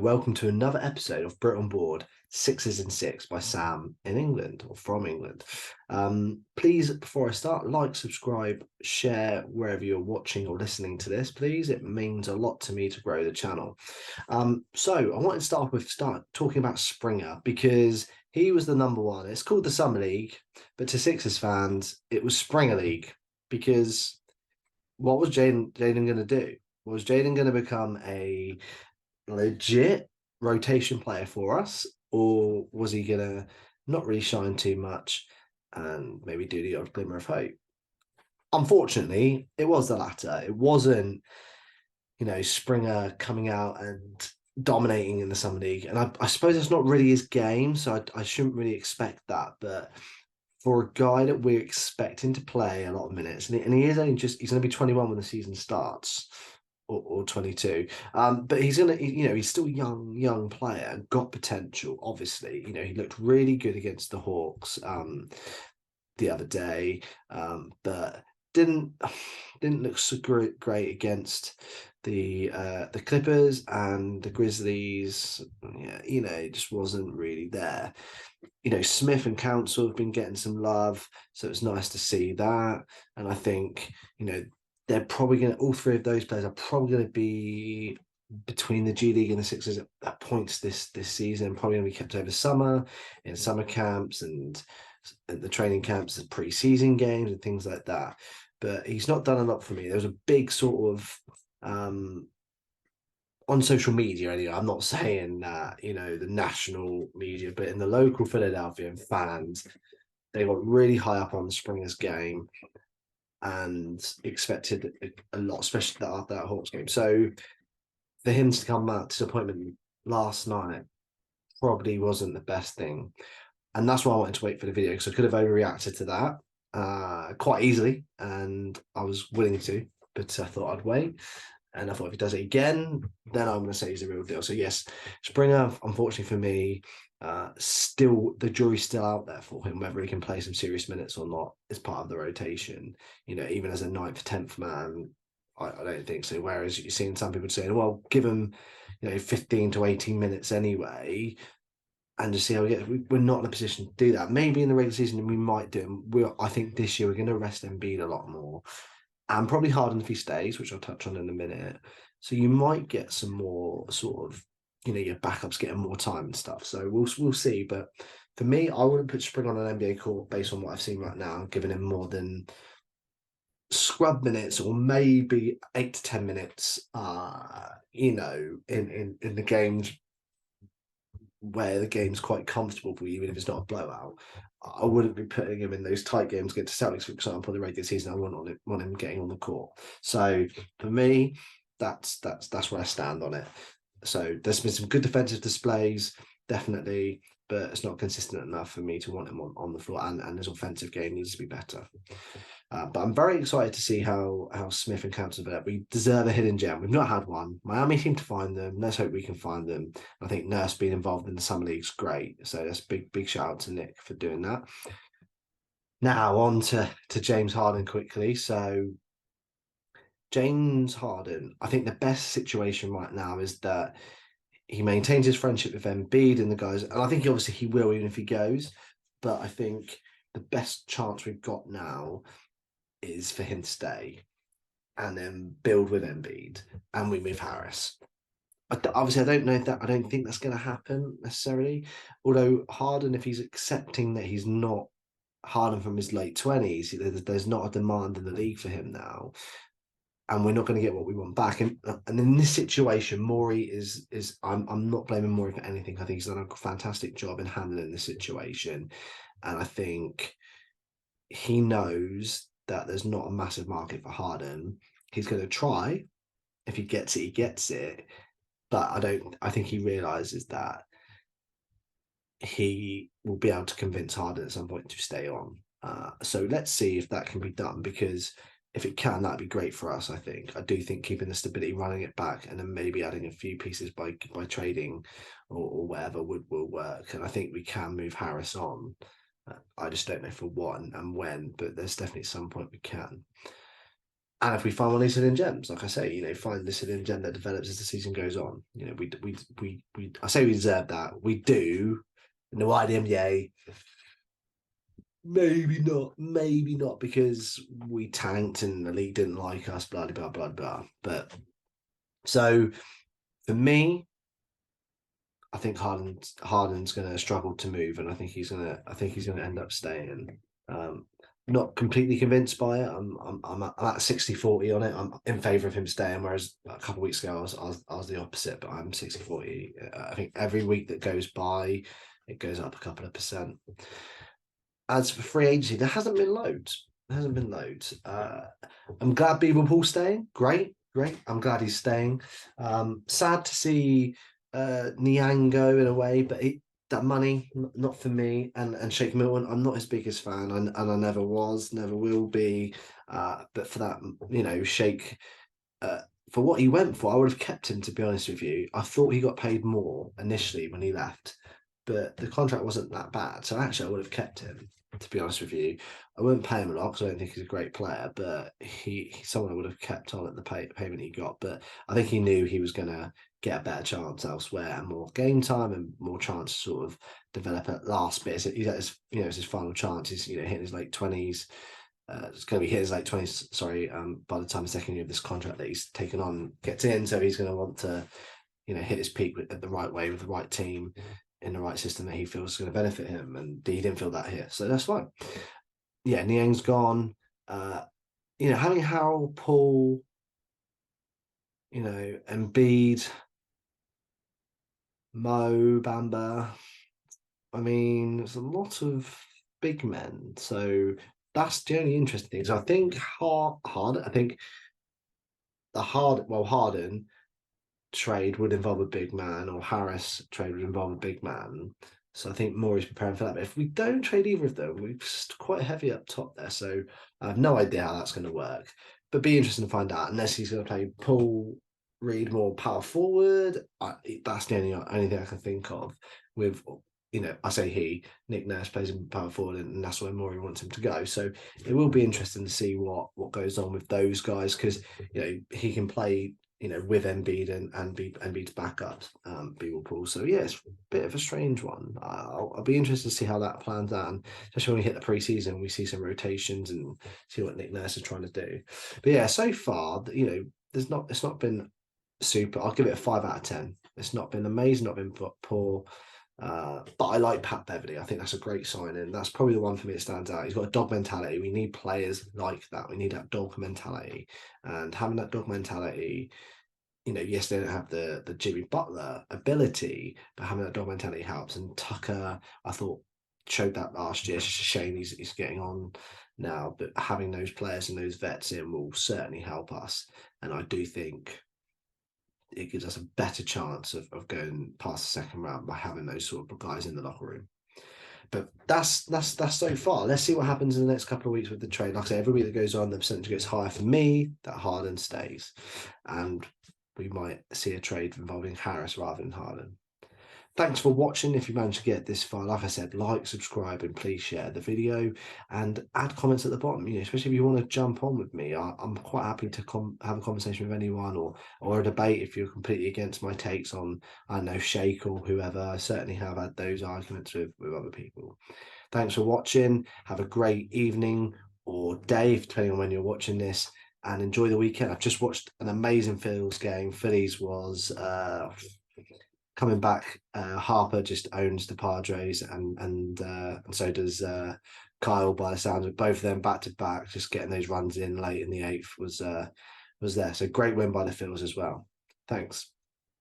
welcome to another episode of Brit on Board, Sixes and Six by Sam in England or from England. Please, before I start, like, subscribe, share wherever you're watching or listening to this, please. It means a lot to me to grow the channel. So I want to start talking about Springer because he was the number one. It's called the Summer League, but to Sixers fans, it was Springer League because what was Jaden going to do? Was Jaden going to become a legit rotation player for us, or was he gonna not really shine too much and maybe do the odd glimmer of hope? Unfortunately, it was the latter. It wasn't, Springer coming out and dominating in the Summer League, and I suppose it's not really his game, so I shouldn't really expect that. But for a guy that we're expecting to play a lot of minutes, and he is he's going to be 21 when the season starts. Or 22. But he's he's still a young player, got potential, obviously. He looked really good against the Hawks the other day, but didn't look so great against the Clippers and the Grizzlies. Yeah, it just wasn't really there. Smith and Council have been getting some love, so it's nice to see that. And I think, they're probably all three of those players are probably going to be between the G League and the Sixers at points this season, probably going to be kept over summer in summer camps and the training camps and pre-season games and things like that. But he's not done a lot for me. There was a big sort of on social media anyway. I'm not saying that, the national media, but in the local Philadelphia fans, they got really high up on the Springer's game and expected a lot, especially after that Hawks game. So for him to come out disappointment last night probably wasn't the best thing. And that's why I wanted to wait for the video, because I could have overreacted to that quite easily. And I was willing to, but I thought I'd wait. And I thought if he does it again, then I'm going to say he's a real deal. So yes, Springer, unfortunately for me, still the jury's still out there for him, whether he can play some serious minutes or not as part of the rotation. Even as a 9th, 10th man, I don't think so. Whereas you're seeing some people saying, well, give him, 15 to 18 minutes anyway, and just see how we get. We're not in a position to do that. Maybe in the regular season we might do. I think this year we're going to rest Embiid a lot more, and probably Harden if he stays, which I'll touch on in a minute. So you might get some more sort of, your backups getting more time and stuff. So we'll see. But for me, I wouldn't put Spring on an NBA court based on what I've seen right now, giving him more than scrub minutes or maybe 8 to 10 minutes, in the games where the game's quite comfortable for you, even if it's not a blowout. I wouldn't be putting him in those tight games against the Celtics, for example, in the regular season. I wouldn't want him getting on the court. So for me, that's where I stand on it. So there's been some good defensive displays, definitely, but it's not consistent enough for me to want him on the floor, and his offensive game needs to be better. But I'm very excited to see how Smith and Council develop. We deserve a hidden gem. We've not had one. Miami seem to find them. Let's hope we can find them. I think Nurse being involved in the Summer League's great. So that's big shout out to Nick for doing that. Now on to James Harden quickly. So James Harden, I think the best situation right now is that he maintains his friendship with Embiid and the guys, and I think he will even if he goes. But I think the best chance we've got now is for him to stay and then build with Embiid, and we move Harris. Obviously, I don't think that's going to happen necessarily. Although Harden, if he's accepting that he's not Harden from his late 20s, there's not a demand in the league for him now, and we're not going to get what we want back. And in this situation, Morey is I'm not blaming Morey for anything. I think he's done a fantastic job in handling the situation, and I think he knows that there's not a massive market for Harden. He's going to try. If he gets it, he gets it. But I think he realizes that he will be able to convince Harden at some point to stay on. So let's see if that can be done, because if it can, that'd be great for us, I think. I do think keeping the stability, running it back, and then maybe adding a few pieces by trading or whatever will work. And I think we can move Harris on. I just don't know for what and when, but there's definitely some point we can. And if we find one of these hidden gems, like I say, find this hidden gem that develops as the season goes on. I say we deserve that. We do. In the wide NBA, maybe not because we tanked and the league didn't like us, blah blah blah blah. But so for me, I think Harden's going to struggle to move, and I think he's going to end up staying. Not completely convinced by it. I'm at 60-40 on it. I'm in favour of him staying, whereas a couple of weeks ago I was the opposite. But I'm 60-40. I think every week that goes by, it goes up a couple of percent. As for free agency, there hasn't been loads. There hasn't been loads. I'm glad Beaver staying. Great. I'm glad he's staying. Sad to see Niang go in a way, but that money, not for me. And Shake Milton, I'm not his biggest fan, and I never was, never will be. But for that, Shake, for what he went for, I would have kept him, to be honest with you. I thought he got paid more initially when he left, but the contract wasn't that bad. So actually, I would have kept him, to be honest with you. I wouldn't pay him a lot because I don't think he's a great player, but he's someone I would have kept on at the payment he got. But I think he knew he was going to get a better chance elsewhere and more game time and more chance to sort of develop at last bit. He's at his, it's his final chance. He's, hitting his late 20s. It's going to be his late 20s, sorry, by the time the second year of this contract that he's taken on gets in. So he's going to want to, hit his peak at the right way with the right team in the right system that he feels is going to benefit him. And he didn't feel that here. So that's fine. Yeah, Niang's gone. Having Howell, Paul, Embiid, Mo, Bamba. I mean, there's a lot of big men. So that's the only interesting thing. So I think Harden trade would involve a big man, or Harris trade would involve a big man. So I think Morey's preparing for that. But if we don't trade either of them, we're quite heavy up top there. So I have no idea how that's going to work. But be interesting to find out. Unless he's going to play Paul Reed more power forward, that's the only thing I can think of. With I say Nick Nurse plays him power forward, and that's where Morey wants him to go. So it will be interesting to see what goes on with those guys, because he can play with Embiid and Embiid's backups, Poole. So yeah, it's a bit of a strange one. I'll be interested to see how that plans out, and especially when we hit the preseason, we see some rotations and see what Nick Nurse is trying to do. But yeah, so far, it's not been super. I'll give it a 5 out of 10. It's not been amazing, not been poor. But I like Pat Beverley. I think that's a great signing. That's probably the one for me that stands out. He's got a dog mentality. We need players like that. We need that dog mentality. And having that dog mentality, yes, they don't have the Jimmy Butler ability, but having that dog mentality helps. And Tucker, I thought, showed that last year. It's just a shame he's getting on now. But having those players and those vets in will certainly help us. And I do think it gives us a better chance of going past the second round by having those sort of guys in the locker room. But that's so far. Let's see what happens in the next couple of weeks with the trade. Like I say, every week that goes on, the percentage gets higher for me. That Harden stays, and we might see a trade involving Harris rather than Harden. Thanks for watching. If you managed to get this far, like I said, like, subscribe, and please share the video and add comments at the bottom. Especially if you want to jump on with me, I'm quite happy to have a conversation with anyone, or a debate if you're completely against my takes on, I don't know, Shake or whoever. I certainly have had those arguments with other people. Thanks for watching. Have a great evening or day, depending on when you're watching this, and enjoy the weekend. I've just watched an amazing Phillies game. Phillies was coming back. Harper just owns the Padres, and so does Kyle, by the sounds of both of them back to back. Just getting those runs in late in the eighth was there. So great win by the Phils as well. Thanks.